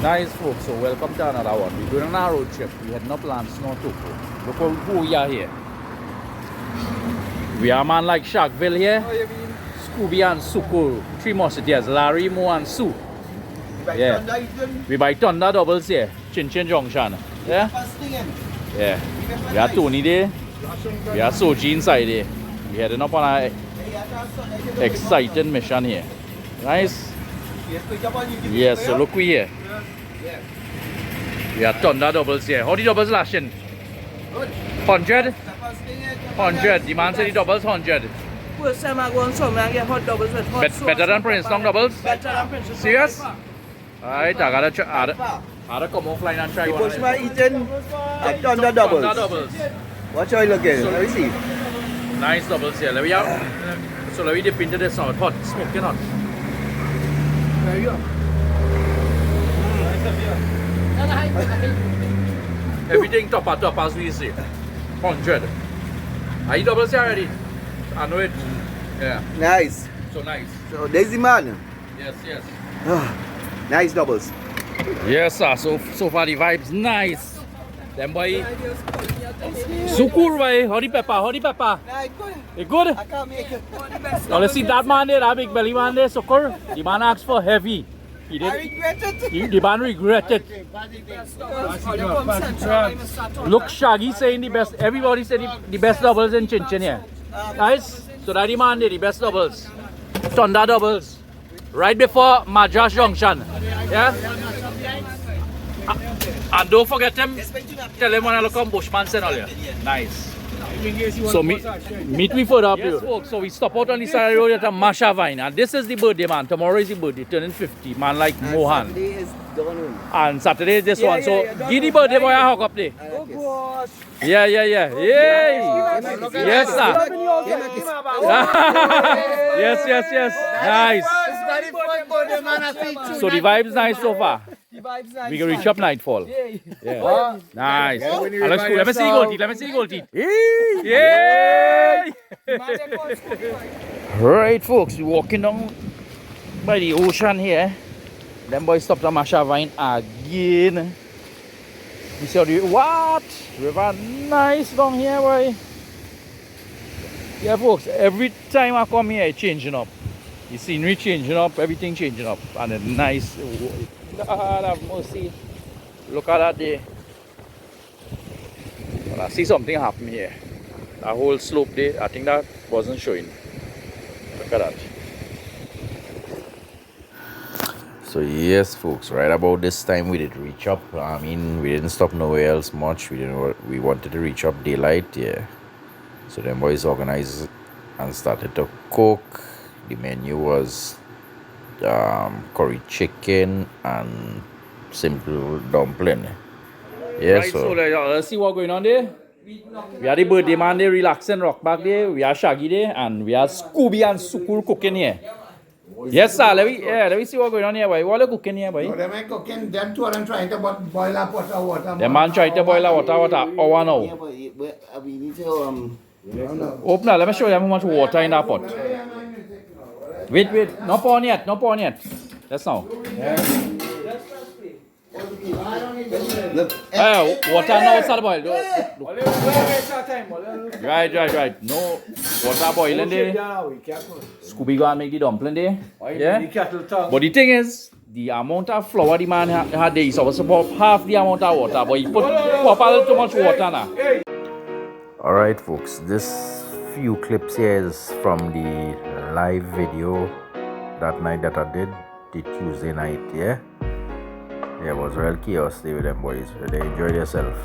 Nice folks, so welcome to another one. We're doing a road trip. We're heading up Lansing Toco. Look who we are here. We are man like Sharkville here. Oh, you mean? Scooby and Suko, 3 Musketeers, Larry, Mo and Sue. Yeah. We buy Thunder doubles here, Chin Chin Junction. Yeah? Yeah. We have Tony there. We have Soojie inside there. We're heading up on an exciting mission here. Nice? Yes, so look we here. We have Thunder doubles here. How the doubles lashing? 100? 100. The man said the doubles 100. First time I go on some, I get hot doubles with hot sauce. Better than Prince Long doubles? Better than Prince. Serious? Alright, I gotta try. I gotta come offline and try one. Push my eating Thunder doubles. Thunder doubles. Watch how you look at it. Let me see. Nice doubles here. Let me out. So let me dip into this now. Hot, smoking hot. There you go. Everything top as we see. 100. Are you doubles here already? I know it. Yeah. Nice. So nice. So Daisy man. Yes, yes. Nice doubles. Yes, sir. So far the vibes nice. Them boy. Sukur boy. How the pepper? It good? I can't make it. Now let's see that man there, that big belly man there, Sukur. The man asked for heavy. He did. I regret it. The man regretted. Look, Shaggy saying the best. Everybody said the best doubles in Chin Chin here. Nice. So that the man did the best doubles. Thunder doubles. Right before Madras Junction. Yeah? And don't forget him. Tell him when I look on Bushman and all here. Nice. So meet me further up here. Folks, so we stop out on the side of the road at a Masha Vine. And this is the birthday man. Tomorrow is the birthday, turning 50. Man like Mohan. Saturday is done. And Saturday is this one. So give the birthday boy a hug up there. Oh gosh. Yeah. Yay! Yes, sir. Yes. Nice. So the vibe's nice so far. We can reach up nightfall. Yeah. Nice. Let's go. Let me see the gold teeth. Yay! Right, folks. We're walking down by the ocean here. Them boys stopped at Masha Vine again. We saw the what? River nice down here, boy. Yeah, folks. Every time I come here, it's changing up. The scenery changing up, everything changing up, and a nice. God have mercy. Look at that there. Well, I see something happen here. That whole slope there, I think that wasn't showing. Look at that. So yes, folks, right about this time we did reach up. I mean, we didn't stop nowhere else much. We wanted to reach up daylight, yeah. So them boys organized and started to cook. The menu was curry chicken and simple dumpling. Yeah, right, so let's see what's going on there. We are the birthday man there relaxing rock back there. We are Shaggy there and we are Scooby and Sukur cooking here. Yes, sir. Let me see what's going on here, boy. What are you cooking here, boy? No, them cooking. Them two are trying to boil up water. The man trying to boil up water. Hour now. Yeah, but we need to Open now. Let me show you how much water in that pot. Wait. Not pour yet. That's now. Water now start boil. Right. No water boiling there. Scooby go and make the dumpling there. Yeah. But the thing is, the amount of flour the man had there is supposed about half the amount of water. But he put a little too much water now. Alright, folks. This few clips here is from the live video that night that I did, the Tuesday night. Yeah, it was real chaos there with them boys. They enjoyed themselves.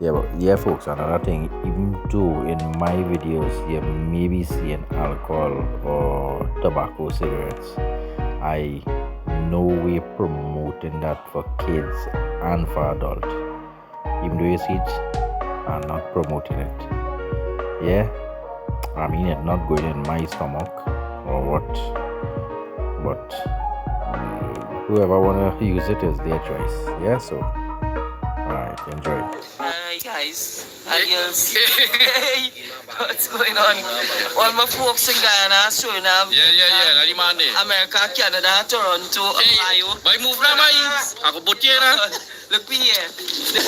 Yeah, folks, another thing, even though in my videos you may be seeing alcohol or tobacco cigarettes, I no way promoting that for kids and for adult. Even though you see it, I'm not promoting it. Yeah, I mean it's not going in my stomach or what, but whoever wanna use it is their choice. Yeah, so alright, enjoy. Hi guys, adios. What's going on? All my folks in Guyana, Suriname, Yeah, the man there. America, Canada, Toronto, Ohio. Boy, move now, boy. Ako put here, na. Look me here.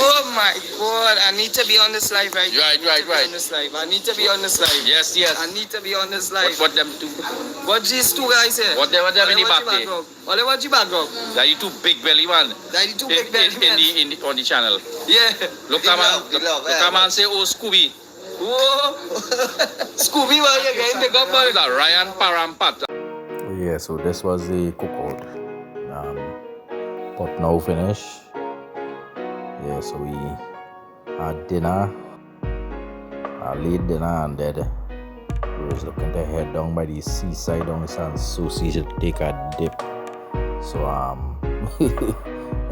Oh my God, I need to be on this live right now. Right. I need to be on this live. Yes. I need to be on this live. What them do? What these two guys here? What them in the back there? What they watch you background? That you two big belly man. That you two big belly men. On the channel. Yeah. Look a man say, oh Scooby. Whoa. Scooby, man, you getting the gun, That Ryan Parampat. Yeah, so this was the cookout. Pot now finish. Yeah, so we had dinner, a late dinner, and then we was looking to head down by the seaside down the San Souci to take a dip. So I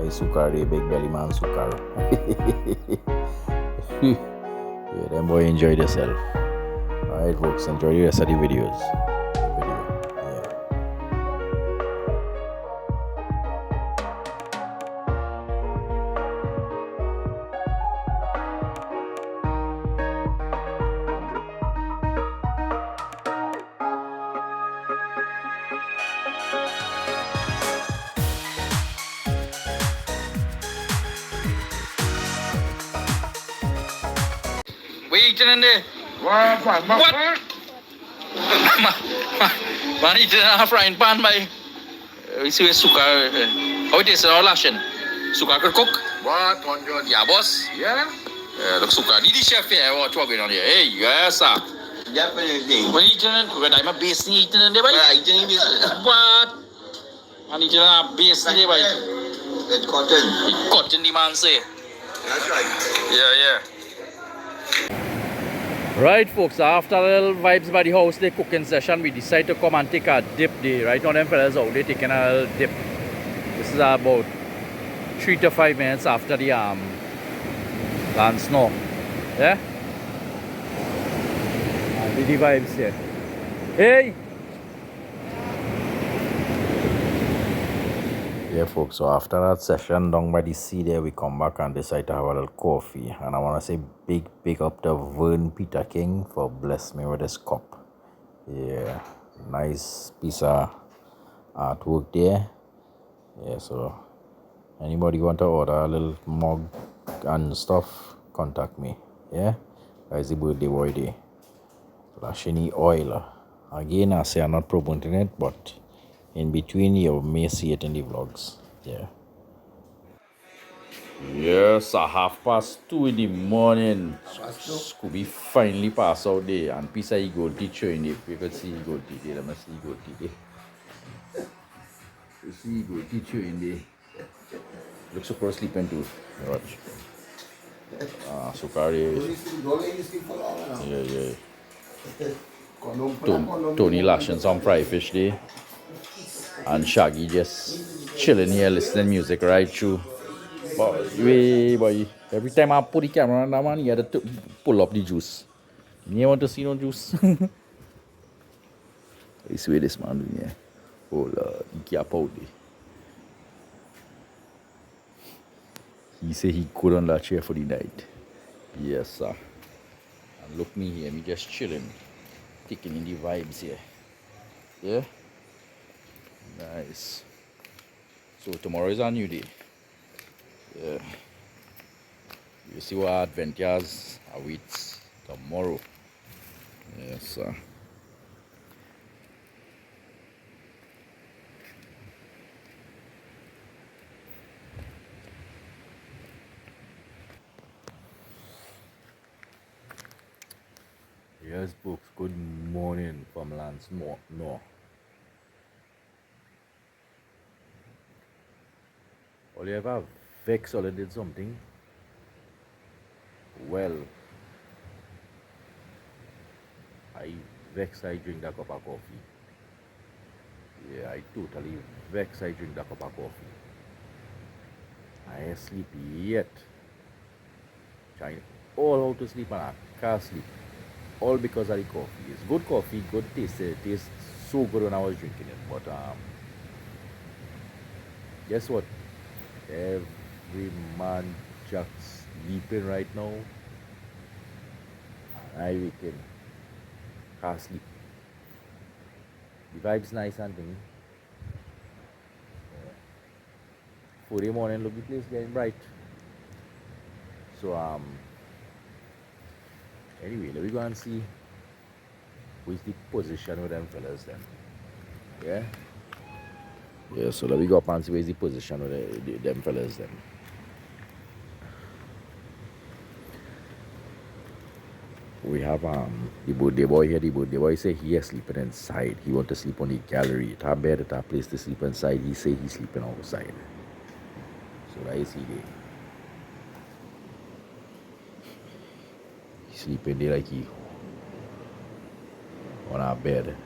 sukar the big belly man sukar. Yeah, them boy enjoy themselves. Alright folks, enjoy the rest of the videos. What you eating in there? What? Man eating in a frying pan, boy. We see sukar. How it is, our lashing? Sukar could cook? What? 100. Yeah, boss. Yeah? Look, sukar. Did the chef here? What's going on here? Hey, yes, sir. Definitely. What you eating in? What I'm a basin eating in there, boy? I think What? Man eating in a basin there, boy. it's cotton. Cotton, the man say. That's right. Yeah. Right, folks, after a little vibes by the house, the cooking session, we decided to come and take a dip day. Right now, them fellas out there taking a little dip. This is about 3 to 5 minutes after the land snow. Yeah? The vibes here. Hey! Yeah, folks, so after that session down by the sea there, we come back and decide to have a little coffee. And I want to say big up to Vern Peter King for blessing me with this cup. Yeah, nice piece of artwork there. Yeah, so anybody want to order a little mug and stuff, contact me. Yeah, that's the birthday boy day. Lashini oil. Again, I say I'm not promoting it, but in between you may see it in the vlogs. Yeah. Yes, at 2:30 in the morning. Scooby finally pass out there and piece of ego teacher in there. You can see ego teacher. Let me see ego teacher. You see ego teacher in there. Looks super sleeping too. Watch. Sukari. Yeah. Tony lashing some fried fish there. And Shaggy just chilling here listening music right through. But boy, every time I put the camera on that man, he had to pull up the juice. You want to see no juice? I swear this man doing here. Oh Lord, he cap out there. He said he could on that chair for the night. Yes, sir. And look me here, me just chilling. Taking in the vibes here. Yeah? Nice. So tomorrow is a new day. Yeah. You see what adventures awaits tomorrow. Yes, sir. Yes, folks. Good morning from Lance No. All you ever vex or did something? Well, I vex I drink that cup of coffee. Yeah, I totally vex I drink that cup of coffee. I ain't sleepy yet. Trying all how to sleep and I can't sleep. All because of the coffee. It's good coffee, good taste. It tastes so good when I was drinking it. But guess what? Every man just sleeping right now. I weekend. Can't sleep. The vibe's nice and thing. 4 morning, look the place getting bright. So anyway, let me go and see who's the position with them fellas then. Yeah? Yeah, so let me go up and see where's the position with them fellas then. We have the birthday boy here. The birthday boy say he is sleeping inside. He want to sleep on the gallery. It have bed, it have place to sleep inside. He say he's sleeping outside. So that is he there. He's sleeping there like he on our bed.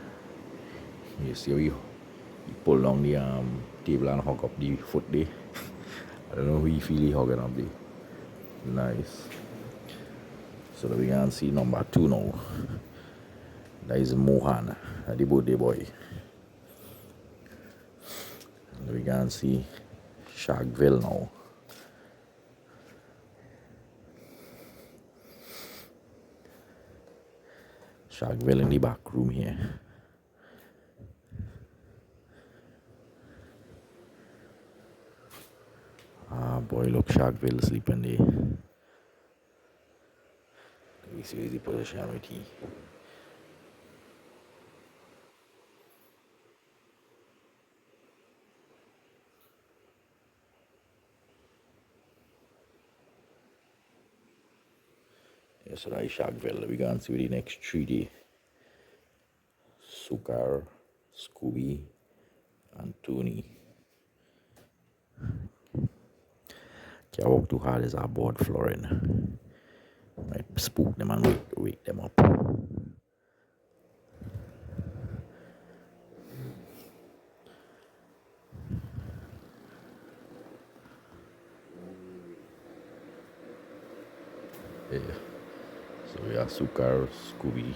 You see how he pull down the table and hug up the foot there. I don't know who he feel he hugging up there. Nice. So that we can see number 2 now. That is Mohan, the birthday boy. And we can see Sharkville now. Sharkville in the back room here. Ah boy, look, Sharkville sleeping there. Let me see where's the position with he. Yeah, so that is Sharkville. We can see the next 3D. Sukar, Scooby, and Tony. Can't walk too hard as our board flooring. Might spook them and wake them up. Yeah. So we have Sukar, Scooby,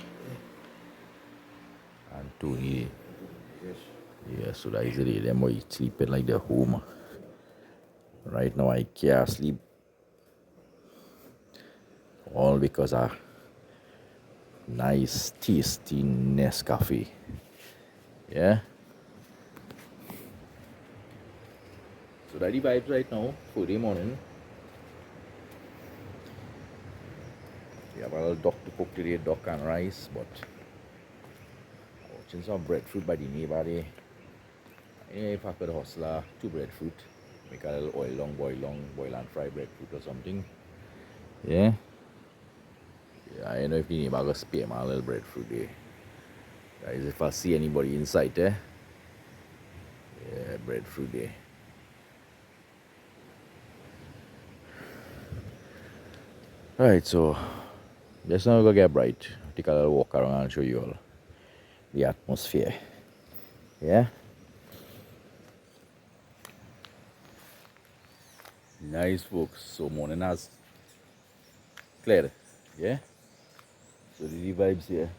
and Tony. Yeah, so that is it. Them boys sleeping like they're home. Right now I can't sleep. All because of nice tasty Nescafe. Yeah. So that the vibes right now, 4 morning. We have a little duck to cook today, duck and rice, but watching some breadfruit by the neighbor there. If I could hustle 2 breadfruit, make a little boil and fry breadfruit or something. Yeah. Yeah, I don't know if the neighbor gonna spare my little breadfruit there. Guys, if I see anybody inside there, yeah, breadfruit there. Right, so just now we go get bright. Take a little walk around and show you all the atmosphere. Yeah. Nice folks. So morning has cleared. Yeah. So the vibes here.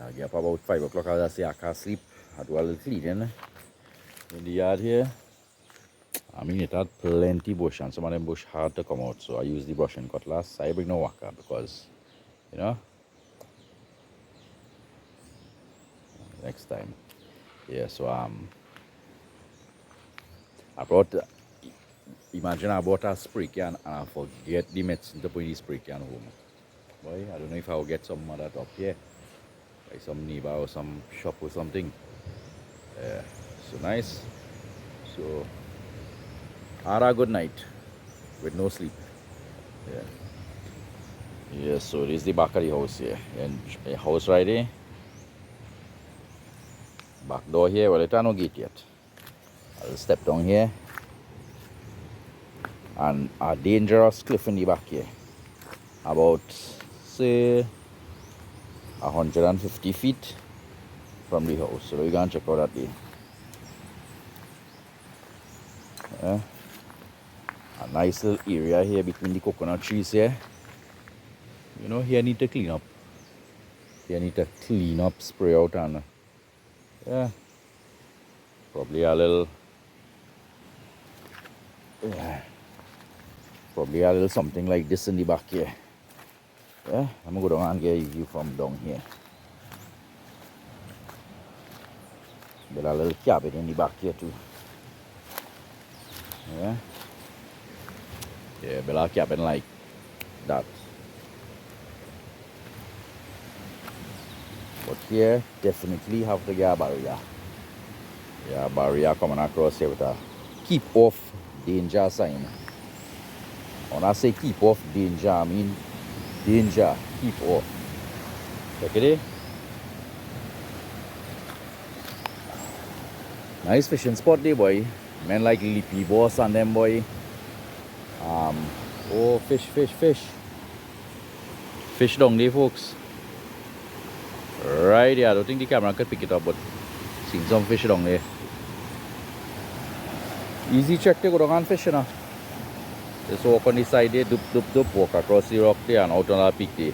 I get up about 5 o'clock. I say I can't sleep. I do a little cleaning in the yard here. I mean, it had plenty bush and some of them bush hard to come out. So I use the brushing cutlass. I bring no whacker because, you know, next time. Yeah, so I brought, imagine I bought a spray can and I forget the medicine to put in the spray can home. Boy, I don't know if I'll get some of that up here. By some neighbor or some shop or something. Yeah, so nice. So I had a good night with no sleep. Yeah. Yeah, so this is the back of the house here. And the house right here. Back door here, well, it has no gate yet. I'll step down here. And a dangerous cliff in the back here. About, say, 150 feet from the house. So we're going to check out that day. Yeah. A nice little area here between the coconut trees here. You know, here need to clean up. Here need to clean up, spray out, and yeah, probably a little, yeah, probably a little something like this in the back here. Yeah, I'm gonna go down and get a view from down here. There's a little cabin in the back here too. Yeah. Yeah, Bella cabin like that. But here, definitely have to get a barrier. Yeah, barrier coming across here with a keep off danger sign. When I say keep off danger, I mean danger, keep off. Check it out. Nice fishing spot there, boy. Men like Lippy Boss and them, boy. Oh, fish. Fish down there, folks. Right, yeah, I don't think the camera could pick it up, but seen some fish down there. Easy check to go down and fish, you know. Just walk on the side there, dup, walk across the rock there and out on that peak there.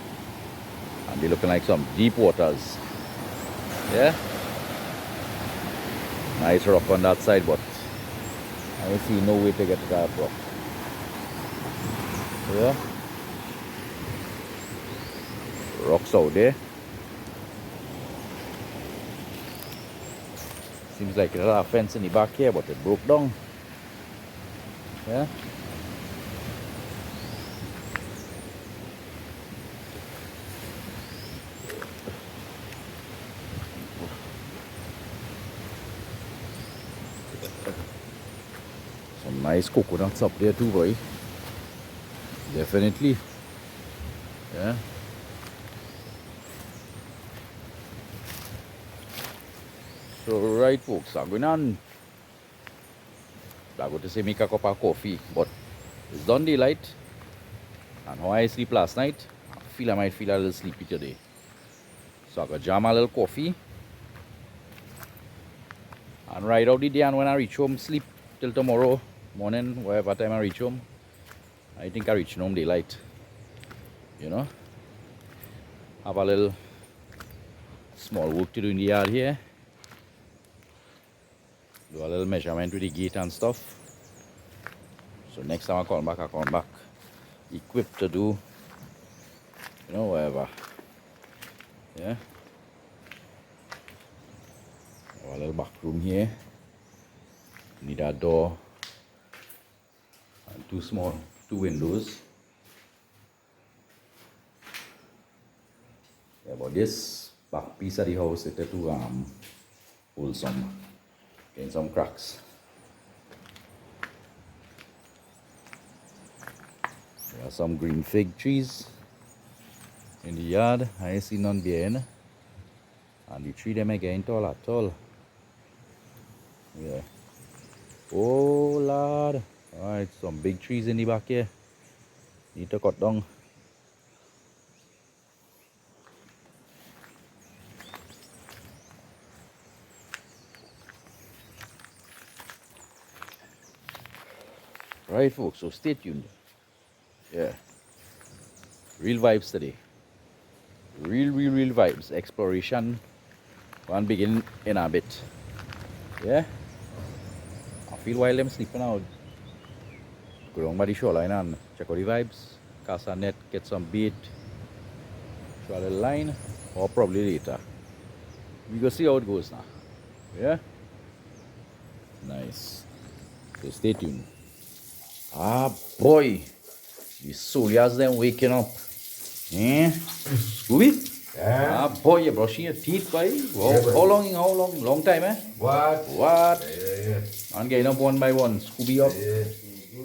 And they're looking like some deep waters. Yeah? Nice rock on that side, but I see no way to get to that rock. Yeah? Rocks out there. Seems like there's a fence in the back here, but it broke down. Yeah? Some nice coconuts up there too, boy. Definitely. Yeah. So right, folks, I'm going on. I'm going to say make a cup of coffee, but it's done daylight. And how I sleep last night, I might feel a little sleepy today. So I got jam a little coffee. And ride out the day, and when I reach home, sleep till tomorrow morning, whatever time I reach home. I think I reach home daylight. You know? Have a little small work to do in the yard here. Do a little measurement with the gate and stuff. So next time I come back equipped to do, you know, whatever. Yeah. Have a little back room here. Need a door and two windows. Yeah, but this back piece of the house is to hold some. Getting some cracks. There are some green fig trees in the yard. I see none behind. And the tree them again tall at all. Yeah. Oh lord. Alright, some big trees in the back here. Need to cut down. Right, folks, so stay tuned. Yeah. Real vibes today. Real vibes. Exploration. One begin in a bit. Yeah? I feel while them sleeping out. Go down by the shoreline and check out the vibes. Cast a net, get some bait. Throw a little line. Or probably later. We go see how it goes now. Yeah? Nice. So stay tuned. Ah boy, the soldiers them waking up. Eh? Scooby? Yeah. Ah boy, you're brushing your teeth, boy. Wow. Yeah, How long? Long time, eh? What? Yeah. I'm getting up one by one. Scooby up. Yeah.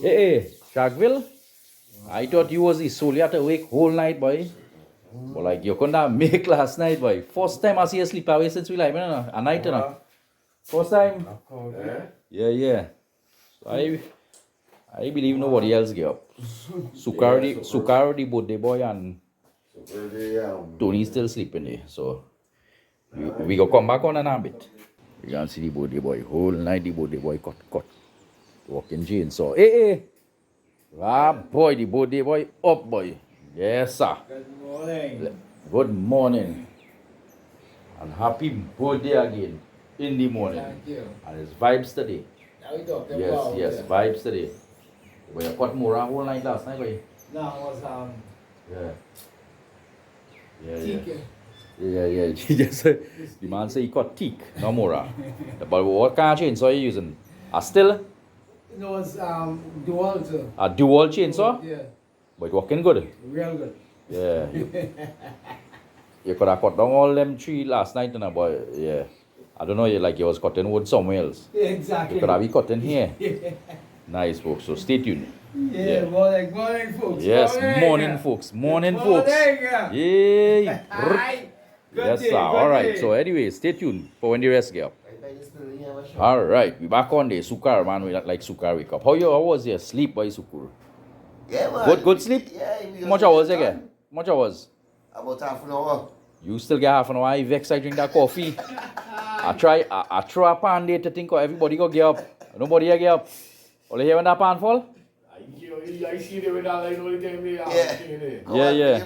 Hey, Sharkville. I thought you was the soldier to wake whole night, boy. But like you couldn't make last night, boy. First time I see you sleep away since we like a night, you know. First time. Yeah. So I believe nobody else get up. Sukar the birthday boy and Tony still sleeping there. So we go come back on an habit. You can see the birthday boy. Whole night the birthday boy cut. Walking Jane. So hey. Ah boy, the birthday boy up, boy. Yes sir. Good morning. And happy birthday again in the morning. Thank you. And it's vibes today. Now we talk about Yes, vibes today. But you caught more whole night last night, boy. No, it was Yeah. Yeah. He just the man say he got teak, no more. But what kind of chainsaw you using? A still? No, it's dual, sir. A dual chainsaw? Yeah, But it working good. real good. Yeah. You could have cut down all them tree last night, boy. Yeah. I don't know, you was cutting wood somewhere else. Exactly. You could have been cutting here. Nice, folks. So stay tuned. Yeah, morning, folks. Yes, morning, folks. Morning, folks. Yeah. Yes, sir. All right. So anyway, stay tuned for when the rest get up. All right, we back on the Sukar, man. We like Sukar wake up. How was your sleep, boy, Sukur? Yeah, man. Good sleep? Yeah. How much hours again? Much hours? About half an hour. You still get half an hour. I vex, I drink that coffee. I throw a pan there to think everybody go get up. Nobody get up. Only hear when that pan fall? I see them with all I know them. Yeah.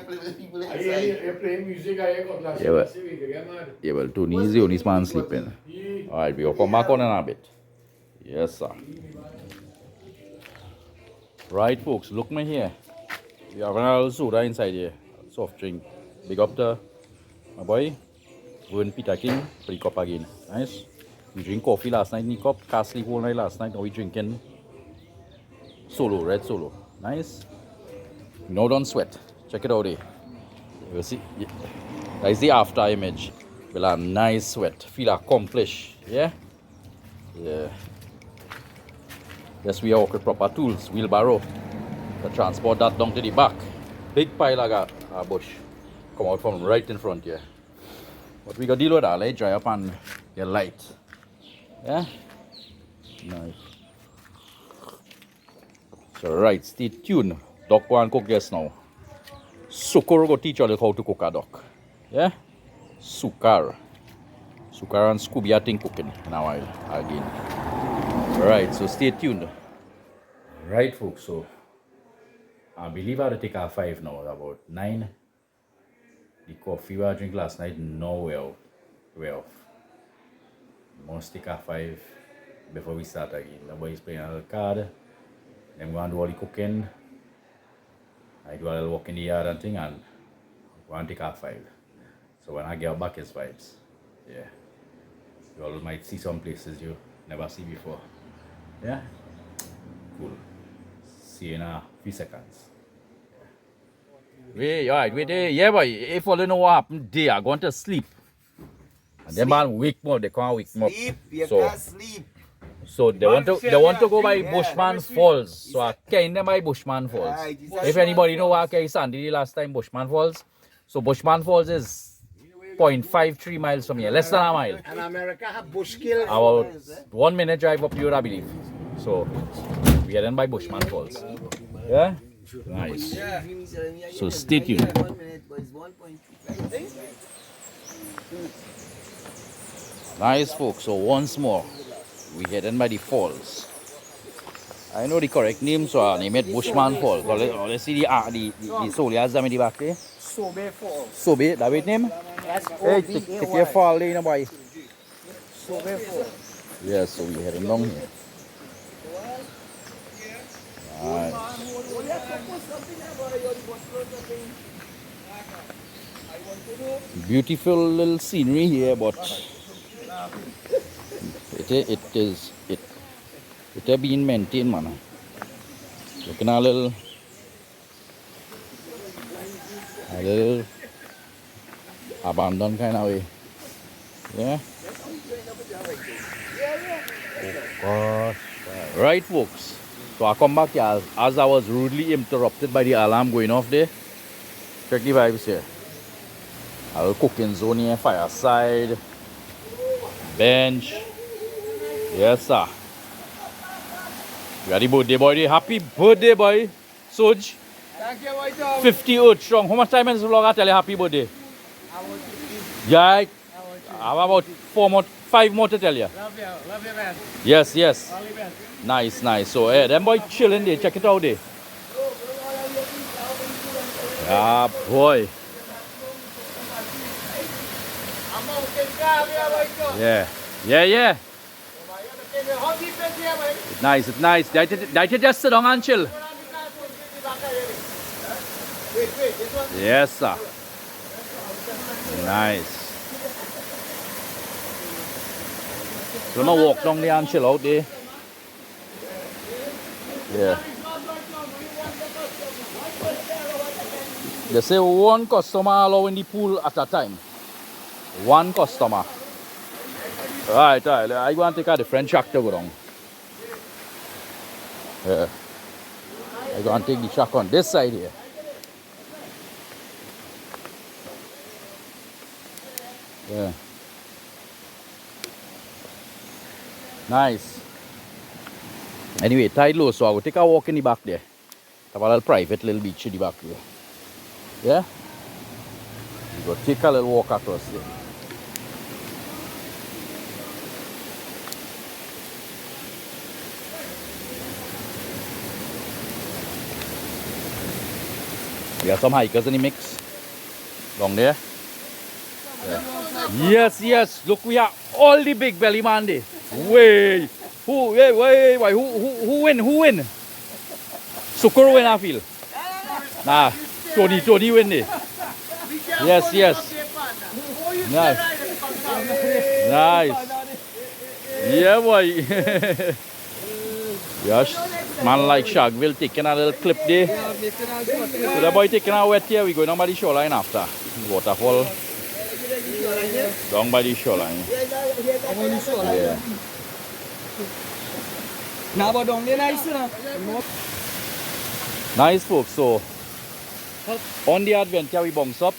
I play music, I got last Yeah, well, Tony is the only man sleeping. Alright, we'll come back on in a bit. Yes, sir. Right, folks, look me here. We have a little soda inside here. Soft drink. Big up to my boy. Vern Peter King. Pretty cup again. Nice. We drink coffee last night in the cup. Can't sleep all night last night. Now we drinking Solo, red Solo. Nice. No, don't sweat. Check it out there. You see, that's the after image. Well, a nice sweat. Feel accomplished. Yeah? Yeah. Yes, we are with proper tools. Wheelbarrow. To transport that down to the back. Big pile of bush. Come out from right in front here. But we got to deal with that. Let it dry up and get light. Yeah? Nice. So right, stay tuned. Duck go and cook this now. Sukar go teach you how to cook a duck. Yeah? Sukar and Scooby I think cooking now again. Right, so stay tuned. Right, folks, so I believe I have to take a 5 now, about 9. The coffee I drink last night, no way off. Must take a 5 before we start again. Nobody's playing a little card. Then go and do all the cooking. I do a little walk in the yard and thing and go and take a 5. So when I get back, it's vibes. Yeah. You all might see some places you never see before. Yeah? Cool. See you in a few seconds. Wait, alright, wait there. Yeah, boy. If you don't know what happened, they are going to sleep. And them man wake me up, they can't wake me up. You can't sleep. So they want to go by Bushman Falls. So I carry them by Bushman Falls. If anybody know what I Sandy last time, Bushman Falls. So Bushman Falls is 0.53 miles from here, less than a mile. And America have bush kill. About 1 minute drive up here, I believe. So we are then by Bushman Falls. Yeah? Nice. So stay tuned. Nice, folks. So once more, we heading by the falls. I know the correct name, so I name it Bushman Falls. Let's see the solias in the back there. Sobe Falls. Sobe, that right name? Hey, take your fall there, boy. Sobe Falls. Yes, so we heading down here. Right. Beautiful little scenery here, but it has been maintained, man. Looking a little abandoned kind of way. Yeah. Oh gosh. Right, folks. So I come back here as I was rudely interrupted by the alarm going off there. Check the vibes here. A little cooking zone here, fireside, bench. Yes, sir. You got the birthday boy there. Happy birthday, boy. Soj. Thank you, my dog. 50 old strong. How much time in this vlog I tell you happy birthday? Yeah. I have about 5 more to tell you. Love you, man. Yes. All the best. Nice. So, yeah, them boy chilling there. Check it out there. Yeah, boy. Yeah. It's nice. That you just sit down and chill. Yes, sir. Nice. So I'm gonna walk down there and chill out there. Yeah. They say one customer allow in the pool at a time. One customer. Right. I want to take a different track to go down. Yeah. I go and take the track on this side here. Yeah. Nice. Anyway, tide low, so I will take a walk in the back there. Have a little private little beach in the back there. Yeah? We go take a little walk across there. We got some hikers in the mix. Down there. Yeah. Yes. Look, we are all the big belly man there. Wait. Who win? Who win? Sukuru win, I feel. Nah, Tony win there. Yes. Nice. Yeah, boy. Yes, man like Shagville taking a little clip there. So the boy taking a wet here, we going down by the shoreline after. Waterfall. Down by the shoreline. Yeah. Now, but down there nice, Nice, folks. So, on the adventure, we bounce up.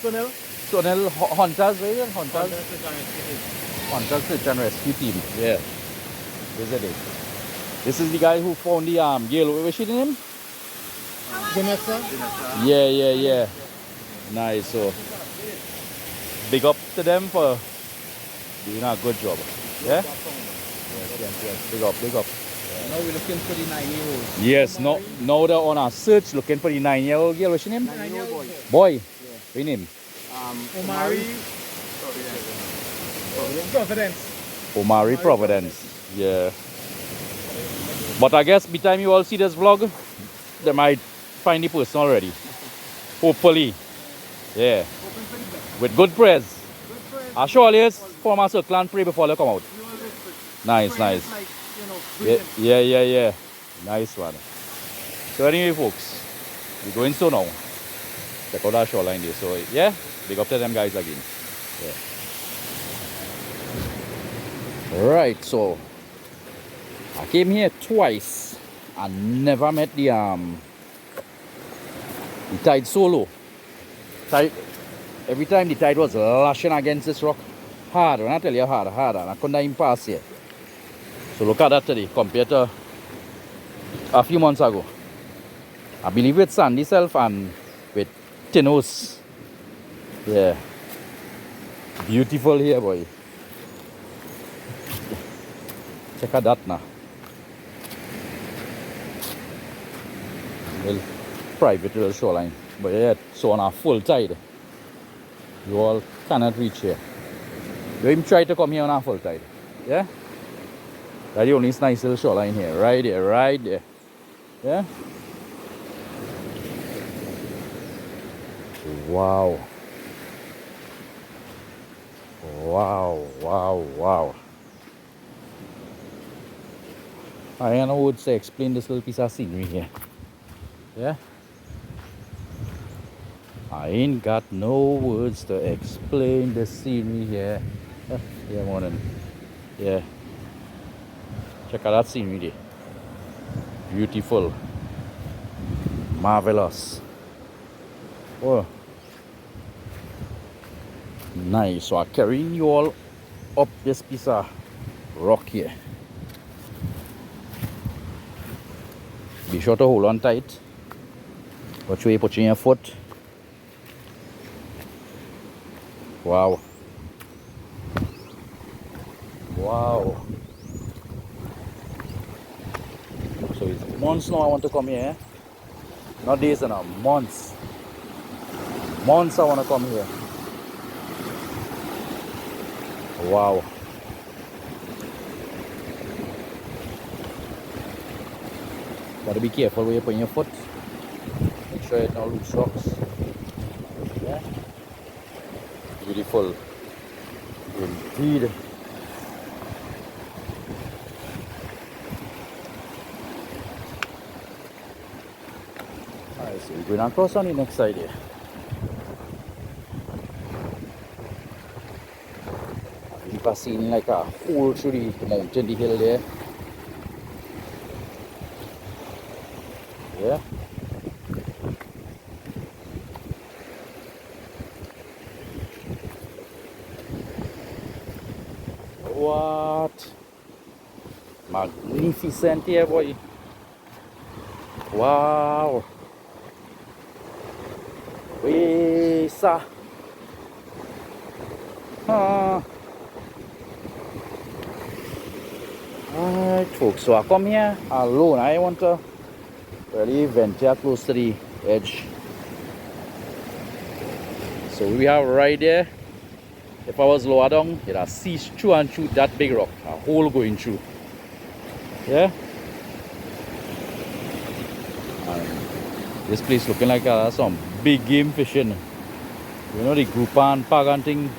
Sonel Hunters, right? Hunters Search and Rescue Team. Yeah. Visit it. This is the guy who found the yellow. What's his name? Vanessa. Yeah. Nice. So, big up to them for doing a good job. Yeah? Yes. Big up. Now we're looking for the 9-year-old. Yes, now they're on a search looking for the 9-year-old girl. What's your name? 9-year-old boy. Boy. What's your name? Omari Providence. Yeah. But I guess by the time you all see this vlog, they might find the person already. Hopefully. Yeah. With good prayers. I sure always form a circle and pray before they come out. Nice. Yeah. Nice one. So anyway, folks, we're going so now. Check out our shoreline there. So yeah, big up to them guys again. Yeah. Right, so I came here twice and never met the tide so low. Every time the tide was lashing against this rock hard. When I tell you hard, and I couldn't even pass here. So look at that today compared to a few months ago. I believe with sandy self and with Tinos. Yeah. Beautiful here, boy. Check out that now. Well, private little shoreline. But yeah, so on a full tide, you all cannot reach here. You even try to come here on a full tide. Yeah? That's the only nice little shoreline here. Right there. Yeah? Wow. I don't know what to explain this little piece of scenery here. Yeah? I ain't got no words to explain the scenery here. Yeah, morning. Yeah. Check out that scenery there. Beautiful. Marvelous. Oh. Nice. So I'm carrying you all up this piece of rock here. Be sure to hold on tight. Watch where you put in your foot. Wow. So it's months now I want to come here. Not days and months. Months I want to come here. Wow. Gotta be careful where you put your foot. Make sure you don't lose rocks. Yeah. Beautiful. Indeed. Alright, so we're going across on the next side here. You can see like a hole through the mountain, the hill there. Yeah. What? Magnificent here, boy. Wow. Wee, sir. Alright, folks, so I come here alone. I want to really venture close to the edge. So we are right there. If I was lower down, you'd have seen through and through that big rock, a hole going through. Yeah? And this place looking like some big game fishing. You know the grouper and pag and thing?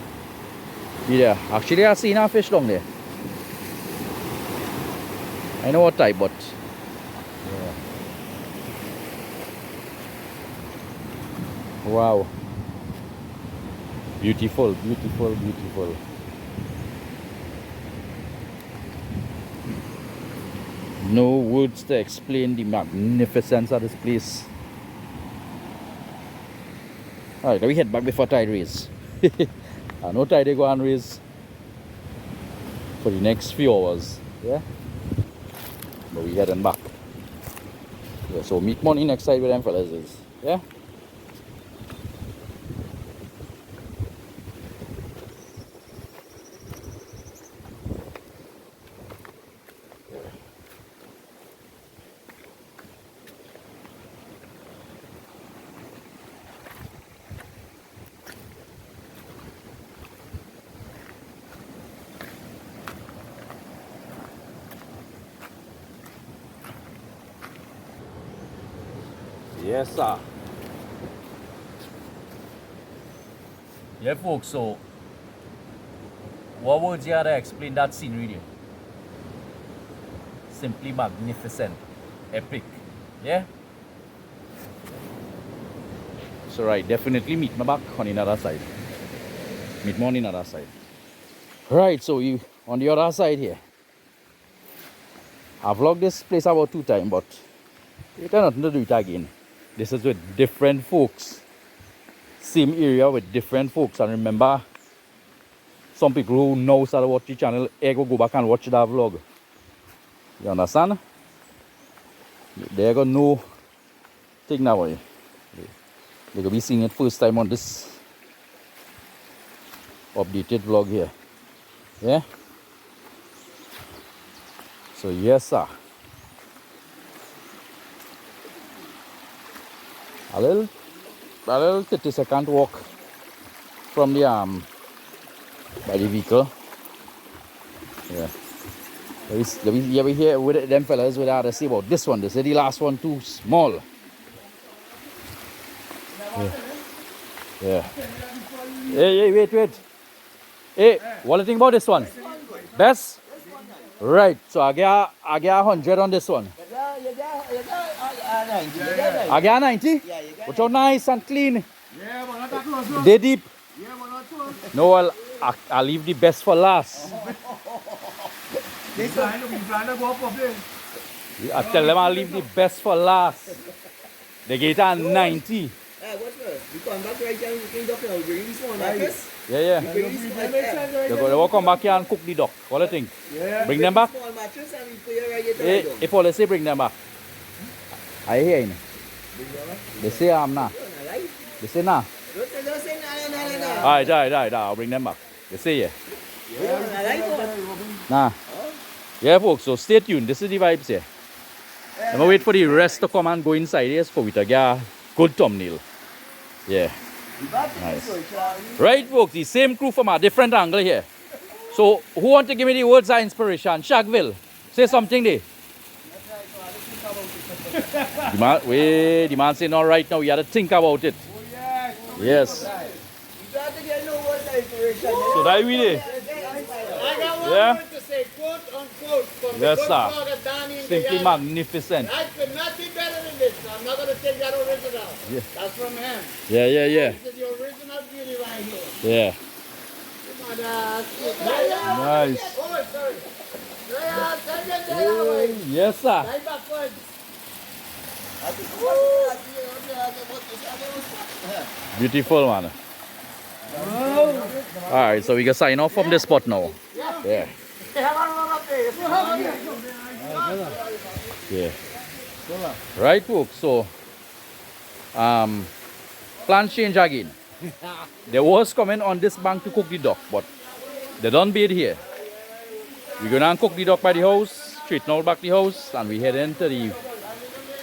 Yeah, actually I've seen a fish down there. I know what type, but yeah. Wow. Beautiful, beautiful, beautiful. No words to explain the magnificence of this place. Alright, let me head back before tide raise. I know tide they go and raise for the next few hours. Yeah? But we heading back. Yeah, so meet money next side with them fellas is. Yeah? Yes, sir. Yeah, folks, so what words you had to explain that scenery there? Simply magnificent, epic. Yeah? So right, definitely meet me back on the other side. Meet me on the other side. Right, so you on the other side here. I've vlogged this place about 2 times, but you got nothing to do it again. This is with different folks. Same area with different folks. And remember, some people who know how to watch the channel, they go back and watch that vlog. You understand? They go know thing now. They're going to be seeing it first time on this updated vlog here. Yeah? So yes, sir. A little 30-second walk from the by the vehicle. Yeah. Let me hear with them fellas what they say about this one. They say the last one too small. Yeah. Hey, wait. Hey, what do you think about this one? Best? Right. So I get 100 on this one. I get 90? Which are nice and clean. Yeah, but not that close. No. They deep. Yeah, but not close. No, I'll leave the best for last. They trying to go up there. I tell them I'll leave the best for last. They get a 90. What's good? You come back right here, you can duck now. Bring this one, Marcus. Yeah. They will come back here and cook the duck. What do you think? Yeah. Bring them back? Small mattress and we put it right here. Hey, if all they say bring them back. I hear you. They say I'm not. They say nah. Don't say nah. Alright, I'll bring them back. They say yeah. Nah. Yeah, folks, so stay tuned. This is the vibes here. I'm gonna wait for the rest to come and go inside here for we to get a good thumbnail. Yeah. Nice. Right, folks, the same crew from a different angle here. So, who want to give me the words of inspiration? Shagville, say something there. The man saying all right now, you have to think about it. Yes. You got to get no words So that we there. I got one Yeah. word to say, quote unquote, from Yes, the good sir. father Danny in the Simply yard. magnificent. Life could not be better than this. I'm not going to take that original. Yeah. That's from him. Yeah, yeah, yeah. This is the original beauty right here. Yeah. Come on, Nice. Oh, sorry. Yeah, Yes, sir. right backwards. Beautiful, man. Alright, so we can sign off from this spot now. Yeah. Yeah. Right, folks. So, plans change again. They was coming on this bank to cook the duck, but they don't bait here. We're gonna cook the duck by the house, straighten out back the house, and we head into the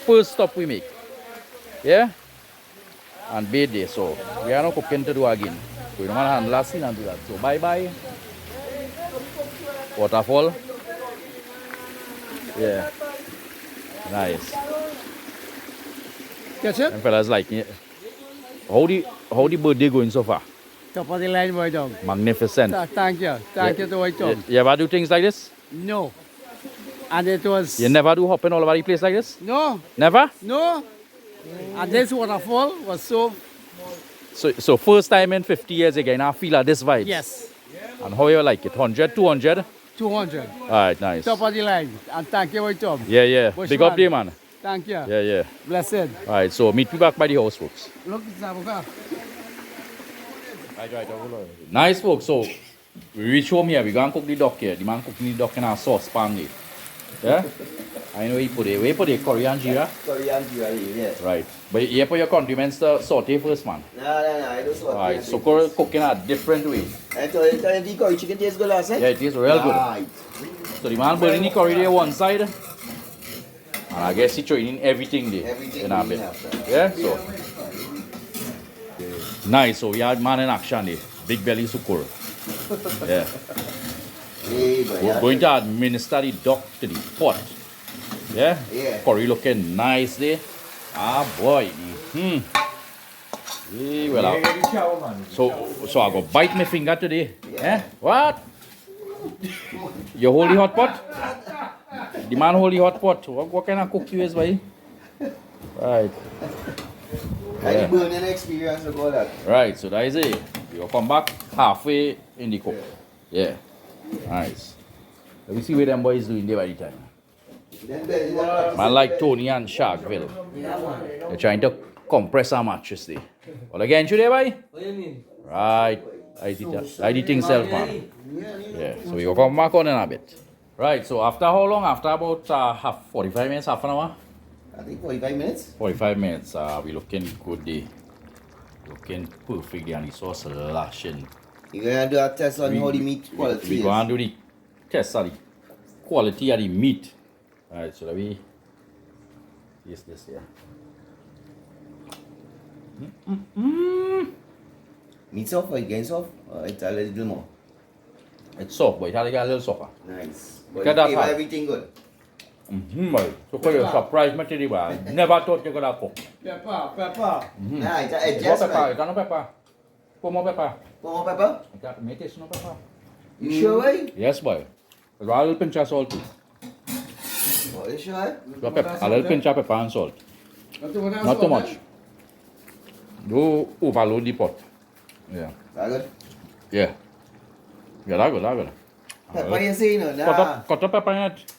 first stop we make. Yeah? And bait there. So, we are not cooking to do again. We don't want to handle last scene and do that. So, bye bye. Waterfall. Yeah. Nice. Catch it? And fellas liking it. How the birthday going so far? Top of the line, boy, dog. Magnificent. Thank you. Thank you to my Tom. You ever do things like this? No. And it was... You never do hopping all over the place like this? No. Never? No. And this waterfall was so... So first time in 50 years again, I feel like this vibe. Yes. And how you like it? 100, 200? 200. Alright, nice. Top of the line. And thank you, my Tom. Yeah, yeah. Big up there, man. Thank you. Yeah, yeah. Blessed. Alright, so meet me back by the house, folks. Look, Zabuka. Right. Nice, folks. So we reach home here. We gonna cook the duck here. The man cooking the duck in our saucepan there. Yeah? I know he put it. Where you put it? Curry and jeera? Curry and jeera, yes. Right. But you put your condiments to saute first, man. No, I don't saute. Alright, so cooking a different way. And the curry chicken tastes good, I said? Yeah, it tastes real good. Right. So the man burning the curry there one side. And I guess he throwing in everything there. Everything in a we bit. have, Yeah, so. Nice, so we had man in action there. Big belly sukura. Yeah. Hey, boy, We're going to administer the duck to the pot. Yeah? Yeah. Curry looking nice there. Ah, boy. Hey, well, so I go bite my finger today. Yeah? What? You hold the hot pot? The man hold the hot pot. What kind of cook you is, boy? Right. And the burning experience of all that. Right, so that is it. You'll come back halfway in the cook. Yeah. Nice. Let me see what them boys doing there by the time. Man like Tony and Sharkville. They're trying to compress our mattress there. Well, again, should they, boy? What do you mean? Right. I did things self, man. Yeah, so we will come back on in a bit. Right, so after how long? After about 45 minutes, half an hour? I think 45 minutes. 45 minutes. We looking good there. Looking perfect there, and the sauce lashing. You're going to do a test on how the meat quality We is. going to do the test of the quality of the meat. Alright, so let me taste this here. Meat soft or again soft? Or it's a little more? It's soft, but it has to get a little softer. Nice. Look But at that flavor part. everything good. Boy. So you're surprised me today, boy. I never thought you could have cook. Pepper. Nah, it's a It's just pepper, right. it's no pepper. Put more pepper. Put more pepper? It got make taste no pepper. You sure, boy? Yes, boy. A little pinch of salt too. Oh, you sure? A little pinch of pepper and salt. Not too much. Do overload the pot. Yeah. That good? Yeah. Yeah, that good. Pepper you say, no? Nah. Cut up pepper in it.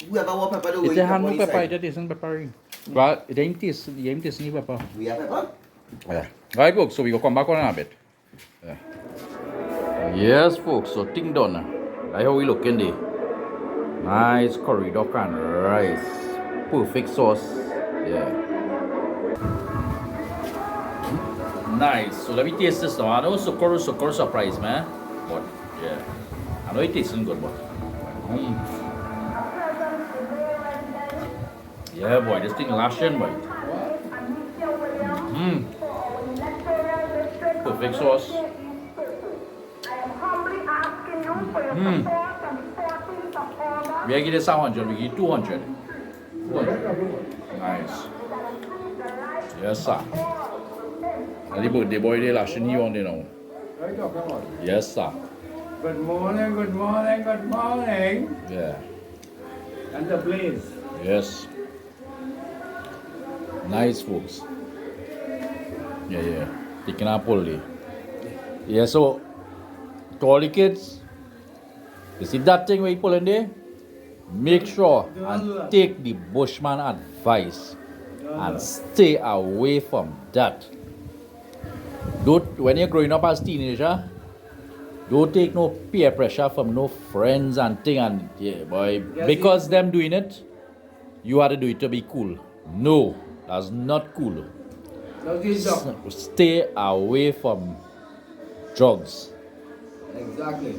We have more pepper though. It's a hand pepper, it isn't pepper. Well, it ain't taste any pepper. We have pepper? Yeah. Right, folks, so we go come back on in a bit. Yeah. Yes, folks, so thing done. That's how we look in there. Nice curry duck and rice. Perfect sauce. Yeah. Nice. So let me taste this now. I know Socorro surprise, man. But yeah. I know it tastes good, but. Yeah, boy, this thing lashing, boy. Perfect sauce. We give this 100, we give 200. 200. Nice. Yes, sir. And the birthday boy, they lashing you on there now. Right, talk about. Yes, sir. Good morning, good morning, good morning. Yeah. And the blaze. Yes. Nice, folks. Yeah. Taking up all day. Yeah, so to all the kids, you see that thing where you pull in there? Make sure and take the bushman advice and stay away from that. Don't, when you're growing up as teenager, don't take no peer pressure from no friends and thing and yeah, boy, because them doing it, you have to do it to be cool. No, that's not cool. Stay away from drugs, Exactly.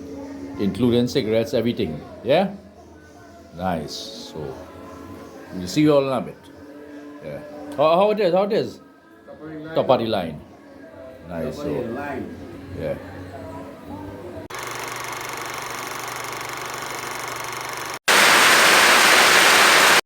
including cigarettes, everything. Yeah? Nice. So, we'll see you all in a bit. Yeah. How it is? Top of the line. Nice. So, Line. yeah.